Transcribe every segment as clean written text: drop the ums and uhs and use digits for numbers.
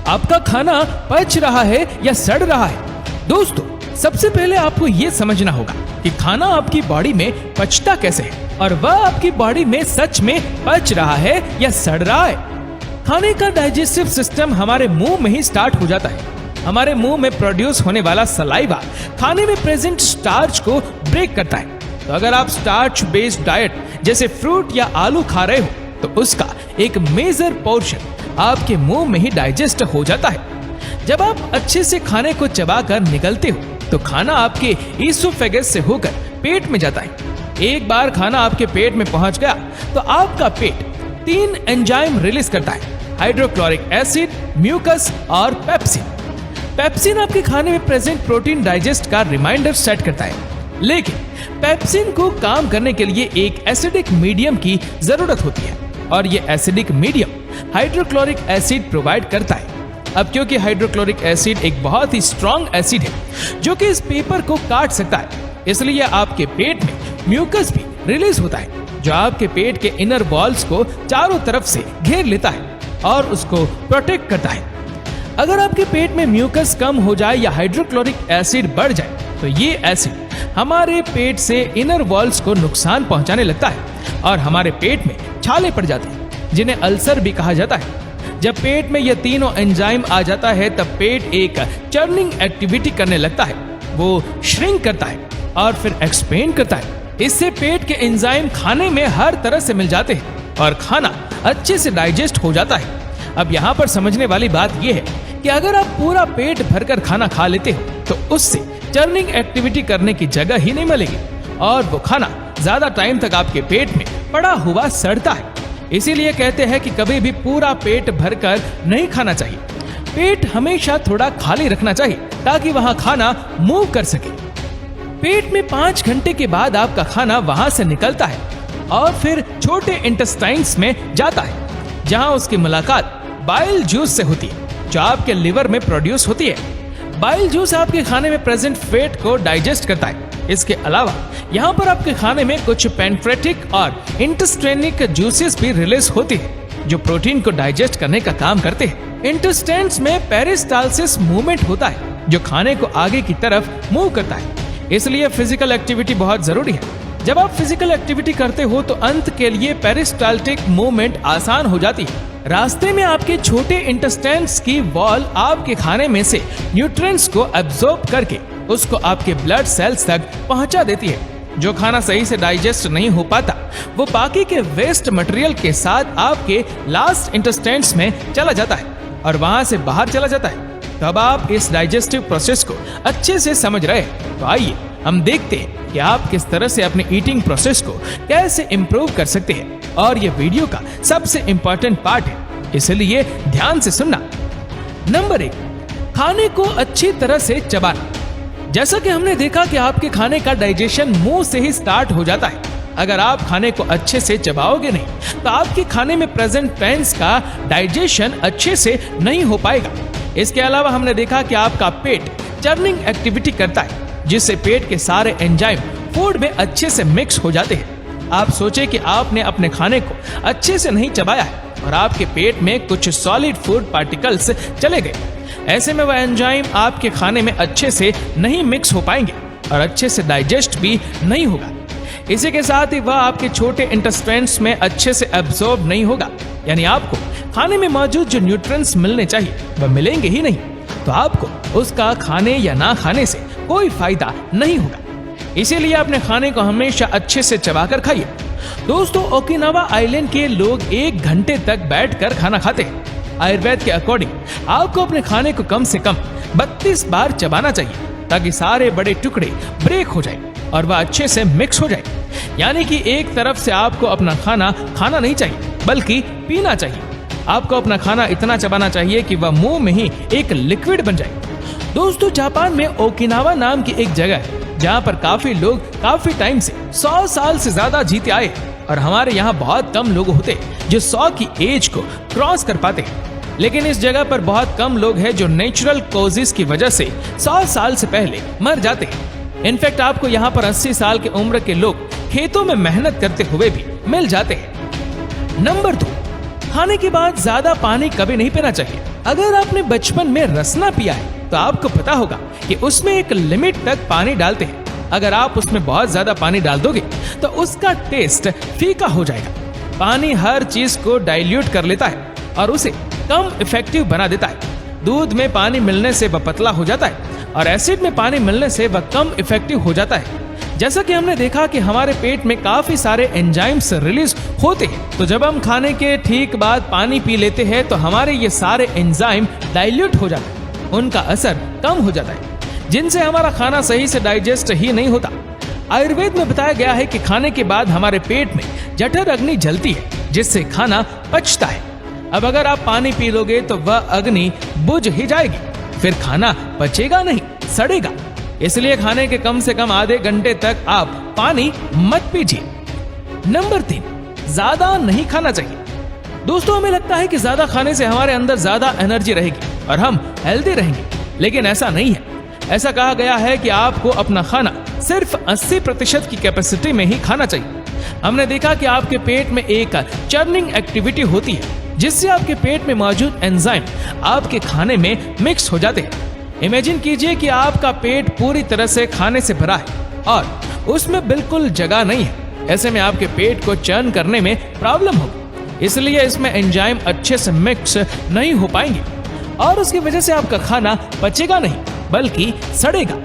आपका खाना पच रहा है या सड़ रहा है। दोस्तों, सबसे पहले आपको ये समझना होगा कि खाना आपकी बॉडी में पचता कैसे है और वह आपकी बॉडी में सच में पच रहा है या सड़ रहा है। खाने का डाइजेस्टिव सिस्टम हमारे मुंह में ही स्टार्ट हो जाता है। हमारे मुंह में प्रोड्यूस होने वाला सलाइवा खाने में प्रेजेंट स्टार्च को ब्रेक करता है। तो अगर आप स्टार्च बेस्ड डाइट जैसे फ्रूट या आलू खा रहे हो तो उसका एक मेजर पोर्शन आपके मुंह में ही डाइजेस्ट हो जाता है। जब आप अच्छे से खाने को चबाकर निगलते हो तो खाना आपके ईसोफेगस से होकर पेट में जाता है। एक बार खाना आपके पेट में पहुंच गया तो आपका पेट 3 एंजाइम रिलीज करता है, हाइड्रोक्लोरिक एसिड, म्यूकस और पेप्सिन। पेप्सिन आपके खाने में प्रेजेंट प्रोटीन डाइजेस्ट का रिमाइंडर सेट करता है, लेकिन पेप्सिन को काम करने के लिए एक एसिडिक मीडियम की जरूरत होती है और ये acidic medium hydrochloric acid provide करता है। अब क्योंकि हाइड्रोक्लोरिक एसिड एक बहुत ही स्ट्रॉन्ग एसिड है जो कि इस पेपर को काट सकता है, इसलिए आपके पेट में म्यूकस भी रिलीज होता है जो आपके पेट के इनर वॉल्स को चारों तरफ से घेर लेता है और उसको प्रोटेक्ट करता है। अगर आपके पेट में म्यूकस कम हो जाए या हाइड्रोक्लोरिक एसिड बढ़ जाए तो ये एसिड हमारे पेट से इनर वॉल्स को नुकसान पहुंचाने लगता है और हमारे पेट में छाले पड़ जाते हैं जिन्हें अल्सर भी कहा जाता है। जब पेट में ये तीनों एंजाइम आ जाता है तब पेट एक चर्निंग एक्टिविटी करने लगता है। वो श्रिंक करता है और फिर एक्सपेंड करता है। इससे पेट के एंजाइम खाने में हर तरह से मिल जाते हैं और खाना अच्छे से डाइजेस्ट हो जाता है। अब यहाँ पर समझने वाली बात यह है कि अगर आप पूरा पेट भरकर खाना खा लेते हो तो उससे चर्निंग एक्टिविटी करने की जगह ही नहीं मिलेगी और वो खाना ज्यादा टाइम तक आपके पेट में पड़ा हुआ सड़ता है। इसीलिए कहते हैं कि कभी भी पूरा पेट भरकर नहीं खाना चाहिए। पेट हमेशा थोड़ा खाली रखना चाहिए ताकि वहां खाना मूव कर सके। पेट में 5 घंटे के बाद आपका खाना वहां से निकलता है और फिर छोटे इंटेस्टाइन्स में जाता है जहां उसकी मुलाकात बाइल जूस से होती है जो आपके लिवर में प्रोड्यूस होती है। बाइल जूस आपके खाने में प्रेजेंट फैट को डाइजेस्ट करता है। इसके अलावा यहाँ पर आपके खाने में कुछ पैनक्रेटिक और इंटेस्टाइनिक जूसेस भी रिलीज होती है जो प्रोटीन को डाइजेस्ट करने का काम करते हैं। इंटेस्टाइन्स में पेरिस्टालसिस मूवमेंट होता है जो खाने को आगे की तरफ मूव करता है, इसलिए फिजिकल एक्टिविटी बहुत जरूरी है। जब आप फिजिकल एक्टिविटी करते हो तो अंत के लिए पेरिस्टाल्टिक मूवमेंट आसान हो जाती है। रास्ते में आपके छोटे इंटेस्टाइन्स की वॉल आपके खाने में से न्यूट्रिएंट्स को एब्जॉर्ब करके उसको आपके ब्लड सेल्स तक पहुंचा देती है। जो खाना सही से डाइजेस्ट नहीं हो पाता वो बाकी के वेस्ट मटेरियल के साथ आपके लास्ट इंटेस्टाइन्स में चला जाता है और वहां से बाहर चला जाता है। तब आप इस डाइजेस्टिव प्रोसेस को अच्छे से समझ रहे हैं तो आइए हम देखते हैं कि आप किस तरह से अपने ईटिंग प्रोसेस को कैसे इम्प्रूव कर सकते हैं। और ये वीडियो का सबसे इम्पोर्टेंट पार्ट है, इसलिए ध्यान से सुनना। नंबर 1, खाने को अच्छी तरह से चबाना। जैसा कि हमने देखा कि आपके खाने का डाइजेशन मुंह से ही स्टार्ट हो जाता है। अगर आप खाने को अच्छे से चबाओगे नहीं तो आपके खाने में प्रेजेंट पेंस का डाइजेशन अच्छे से नहीं हो पाएगा। इसके अलावा हमने देखा कि आपका पेट चर्निंग एक्टिविटी करता है जिससे पेट के सारे एंजाइम फूड में अच्छे से मिक्स हो जाते हैं। आप सोचे कि आपने अपने खाने को अच्छे से नहीं चबाया है और आपके पेट में कुछ सॉलिड फूड पार्टिकल्स चले गए। ऐसे में वह एंजाइम आपके खाने में अच्छे से नहीं मिक्स हो पाएंगे और अच्छे से डाइजेस्ट भी नहीं होगा। इसी के साथ ही वह आपके छोटे इंटेस्टाइन्स में अच्छे से एब्जॉर्ब नहीं होगा, यानी आपको खाने में मौजूद जो न्यूट्रिएंट्स मिलने चाहिए वह मिलेंगे ही नहीं, तो आपको उसका खाने या ना खाने से कोई फायदा नहीं होगा। इसीलिए अपने खाने को हमेशा अच्छे से चबाकर खाइए। दोस्तों, ओकिनावा आइलैंड के लोग 1 घंटे तक बैठकर खाना खाते हैं। आयुर्वेद के अकॉर्डिंग आपको अपने खाने को कम से कम 32 बार चबाना चाहिए ताकि सारे बड़े टुकड़े ब्रेक हो जाए और वह अच्छे से मिक्स हो जाए। यानी कि एक तरफ से आपको अपना खाना खाना नहीं चाहिए बल्कि पीना चाहिए। आपको अपना खाना इतना चबाना चाहिए कि वह मुंह में ही एक लिक्विड बन जाए। दोस्तों, जापान में ओकिनावा नाम की एक जगह है जहाँ पर काफी लोग काफी टाइम से 100 साल से ज्यादा जीते आए और हमारे यहाँ बहुत कम लोग होते जो 100 की एज को क्रॉस कर पाते हैं। लेकिन इस जगह पर बहुत कम लोग हैं जो नेचुरल कॉजेस की वजह से 100 साल से पहले मर जाते हैं। इनफैक्ट आपको यहाँ पर 80 साल की उम्र के लोग खेतों में मेहनत करते हुए भी मिल जाते हैं। नंबर 2, खाने के बाद ज्यादा पानी कभी नहीं पीना चाहिए। अगर आपने बचपन में रसना पिया है तो आपको पता होगा कि उसमें एक लिमिट तक पानी डालते हैं। अगर आप उसमें बहुत ज्यादा पानी डाल दोगे तो उसका टेस्ट फीका हो जाएगा। पानी हर चीज को डाइल्यूट कर लेता है और उसे कम इफेक्टिव बना देता है। दूध में पानी मिलने से वह पतला हो जाता है और एसिड में पानी मिलने से वह कम इफेक्टिव हो जाता है। जैसा कि हमने देखा कि हमारे पेट में काफी सारे एंजाइम्स रिलीज होते हैं, तो जब हम खाने के ठीक बाद पानी पी लेते हैं तो हमारे ये सारे एंजाइम डाइल्यूट हो जाते हैं, उनका असर कम हो जाता है, जिनसे हमारा खाना सही से डाइजेस्ट ही नहीं होता। आयुर्वेद में बताया गया है कि खाने के बाद हमारे पेट में जठर अग्नि जलती है, जिससे खाना पचता है। अब अगर आप पानी पी लोगे तो वह अग्नि बुझ ही जाएगी, फिर खाना पचेगा नहीं, सड़ेगा। इसलिए खाने के कम से कम आधे घंटे तक आप पानी मत पीजिए। नंबर 3, ज्यादा नहीं खाना चाहिए। दोस्तों, हमें लगता है कि ज्यादा खाने से हमारे अंदर ज्यादा एनर्जी रहेगी और हम हेल्दी रहेंगे, लेकिन ऐसा नहीं है। ऐसा कहा गया है कि आपको अपना खाना सिर्फ 80% की कैपेसिटी में ही खाना चाहिए। हमने देखा कि आपके पेट में एक चर्निंग एक्टिविटी होती है, जिससे आपके पेट में मौजूद एंजाइम आपके खाने में मिक्स हो जाते हैं। इमेजिन कीजिए कि आपका पेट पूरी तरह से खाने से भरा है और उसमें बिल्कुल जगह नहीं है। ऐसे में आपके पेट को चर्न करने में प्रॉब्लम होगी, इसलिए इसमें एंजाइम अच्छे से मिक्स नहीं हो पाएंगे और उसकी वजह से आपका खाना पचेगा नहीं बल्कि सड़ेगा।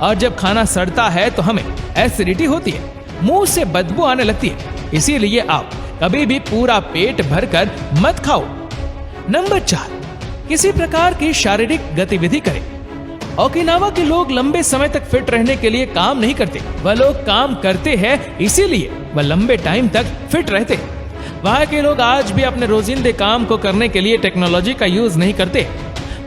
और जब खाना सड़ता है तो हमें एसिडिटी होती है, मुंह से बदबू आने लगती है। इसीलिए आप कभी भी पूरा पेट भरकर मत खाओ। नंबर 4, किसी प्रकार की शारीरिक गतिविधि करें। ओकिनावा के लोग लंबे समय तक फिट रहने के लिए काम नहीं करते, वह लोग काम करते हैं इसीलिए वह लंबे टाइम तक फिट रहते हैं। वहाँ के लोग आज भी अपने रोजिंदे काम को करने के लिए टेक्नोलॉजी का यूज नहीं करते,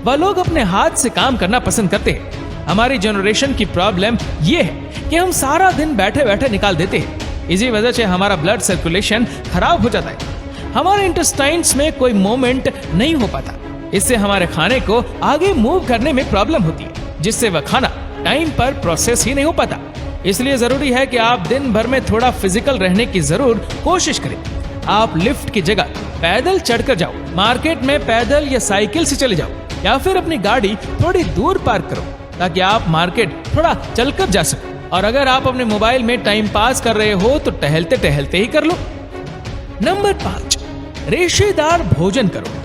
वह लोग अपने हाथ से काम करना पसंद करते हैं। हमारी जनरेशन की प्रॉब्लम ये है कि हम सारा दिन बैठे बैठे निकाल देते हैं। इसी वजह से हमारा ब्लड सर्कुलेशन खराब हो जाता है, हमारे इंटेस्टाइन्स में कोई मूवमेंट नहीं हो पाता। इससे हमारे खाने को आगे मूव करने में प्रॉब्लम होती है, जिससे वह खाना टाइम पर प्रोसेस ही नहीं हो पाता। इसलिए जरूरी है कि आप दिन भर में थोड़ा फिजिकल रहने की जरूर कोशिश करें। आप लिफ्ट की जगह पैदल चढ़कर जाओ, मार्केट में पैदल या साइकिल से चले जाओ, या फिर अपनी गाड़ी थोड़ी दूर पार्क करो ताकि आप मार्केट थोड़ा चलकर जा सको। और अगर आप अपने मोबाइल में टाइम पास कर रहे हो तो टहलते टहलते ही कर लो। नंबर 5, रेशेदार भोजन करो।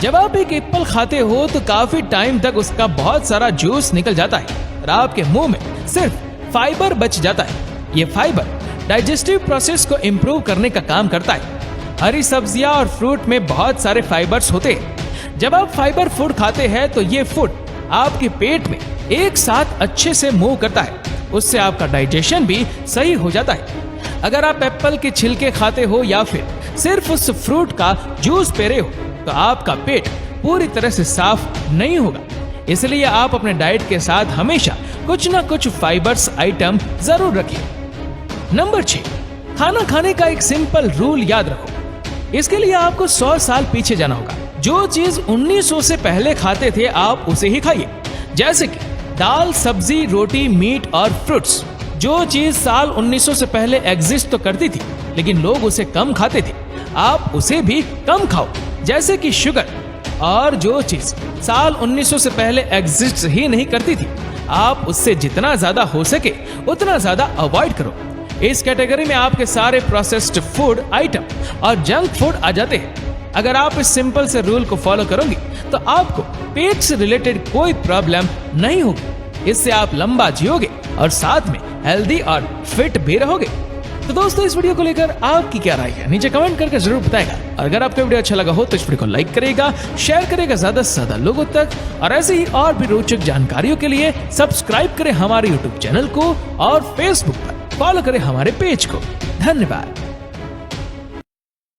जब आप एक एप्पल खाते हो तो काफी टाइम तक उसका बहुत सारा जूस निकल जाता है और आपके मुंह में सिर्फ फाइबर बच जाता है। ये फाइबर डाइजेस्टिव प्रोसेस को इम्प्रूव करने का काम करता है। हरी सब्जियां और फ्रूट में बहुत सारे फाइबर्स होते हैं। जब आप फाइबर फूड खाते हैं तो ये फूड आपके पेट में एक साथ अच्छे से मूव करता है, उससे आपका डाइजेशन भी सही हो जाता है। अगर आप एप्पल के छिलके खाते हो या फिर सिर्फ उस फ्रूट का जूस पी रहे हो तो आपका पेट पूरी तरह से साफ नहीं होगा। इसलिए आप अपने डाइट के साथ हमेशा कुछ ना कुछ फाइबर्स आइटम जरूर रखिए। नंबर 6, खाना खाने का एक सिंपल रूल याद रखो। इसके लिए आपको 100 साल पीछे जाना होगा। जो चीज 1900 से पहले खाते थे आप उसे ही खाइए, जैसे कि दाल, सब्जी, रोटी, मीट और फ्रूट्स। जो चीज साल 1900 से पहले एग्जिस्ट तो करती थी लेकिन लोग उसे कम खाते थे, आप उसे भी कम खाओ, जैसे कि शुगर। और जो चीज साल 1900 से पहले एग्जिस्ट ही नहीं करती थी, आप उससे जितना ज्यादा हो सके उतना ज्यादा अवॉइड करो। इस कैटेगरी में आपके सारे प्रोसेस्ड फूड आइटम और जंक फूड आ जाते हैं। अगर आप इस सिंपल से रूल को फॉलो करोगे तो आपको पेट से रिलेटेड कोई प्रॉब्लम नहीं होगी। इससे आप लंबा जियोगे और साथ में हेल्दी और फिट भी रहोगे। तो दोस्तों, इस वीडियो को लेकर आपकी क्या राय है नीचे कमेंट करके जरूर बताएगा। और अगर आपको वीडियो अच्छा लगा हो तो इस वीडियो को लाइक करेगा, शेयर करेगा ज्यादा से ज्यादा लोगों तक। और ऐसे ही और भी रोचक जानकारियों के लिए सब्सक्राइब करें हमारे यूट्यूब चैनल को और फेसबुक पर फॉलो करें हमारे पेज को। धन्यवाद।